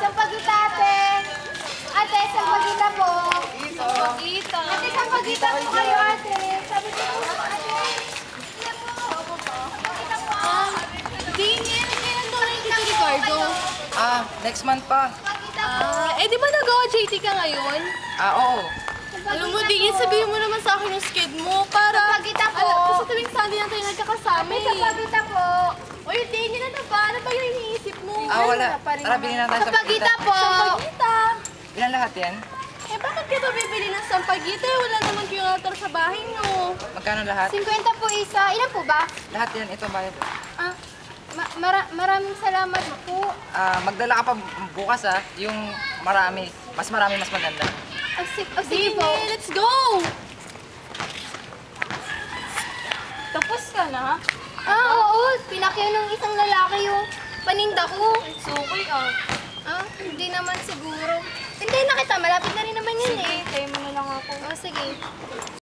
Sampagita, ate. Ate, sampagita po. Sampagita. Ate, sampagita po kayo, ate. Sabi ko po, ate. Daniel, kailan daw lang kita Ricardo? Next month pa. Di ba nag-OJT ka ngayon? Oo. Alam mo, Daniel, sabihin mo naman sa akin yung sked mo para... Sampagita po. Kasi tuwing Sunday na tayo nagkakasama Ate, sampagita po. Uy, Daniel, ano ba? Ano ba yung iniisip mo? Wala. Tara, bilhin na tayo sa Sampagita po. Sampagita. Ilan lahat yan? Bakit ka ba bibili ng sampagita? Wala naman kinator sa bahay mo. Magkano lahat? 50 po isa. Ilan po ba? Lahat yan. Ito, bayad. Maraming salamat po. Magdala ka pa bukas yung marami. Mas marami, mas maganda. Sige po. Let's go! Tapos ka na? Oo. Pinakyaw ng isang lalaki yung paninda ko. Okay, Hindi naman siguro. Hintayin na kita. Malapit na rin naman yun eh. Tayo mo na lang ako. Sige.